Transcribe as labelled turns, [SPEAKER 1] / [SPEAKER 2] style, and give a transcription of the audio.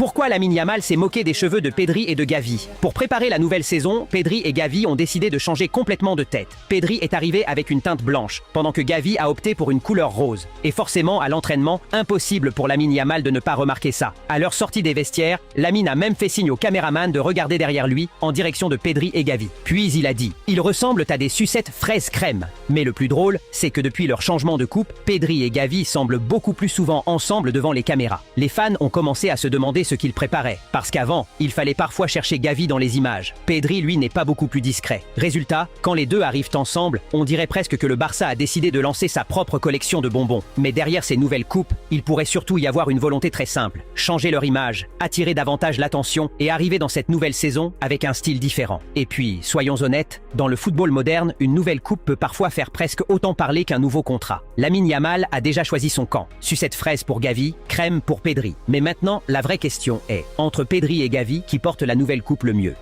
[SPEAKER 1] Pourquoi Lamine Yamal s'est moqué des cheveux de Pedri et de Gavi? Pour préparer la nouvelle saison, Pedri et Gavi ont décidé de changer complètement de tête. Pedri est arrivé avec une teinte blanche, pendant que Gavi a opté pour une couleur rose. Et forcément, à l'entraînement, impossible pour Lamine Yamal de ne pas remarquer ça. À leur sortie des vestiaires, Lamine a même fait signe au caméraman de regarder derrière lui, en direction de Pedri et Gavi. Puis il a dit « Ils ressemblent à des sucettes fraises crème ». Mais le plus drôle, c'est que depuis leur changement de coupe, Pedri et Gavi semblent beaucoup plus souvent ensemble devant les caméras. Les fans ont commencé à se demander ce qu'ils préparaient, parce qu'avant, il fallait parfois chercher Gavi dans les images. Pedri, lui, n'est pas beaucoup plus discret. Résultat, quand les deux arrivent ensemble, on dirait presque que le Barça a décidé de lancer sa propre collection de bonbons. Mais derrière ces nouvelles coupes, il pourrait surtout y avoir une volonté très simple. Changer leur image, attirer davantage l'attention et arriver dans cette nouvelle saison avec un style différent. Et puis, soyons honnêtes, dans le football moderne, une nouvelle coupe peut parfois faire presque autant parler qu'un nouveau contrat. Lamine Yamal a déjà choisi son camp. Sucette fraise pour Gavi, crème pour Pedri. Mais maintenant, la vraie question est, entre Pedri et Gavi, qui porte la nouvelle coupe le mieux?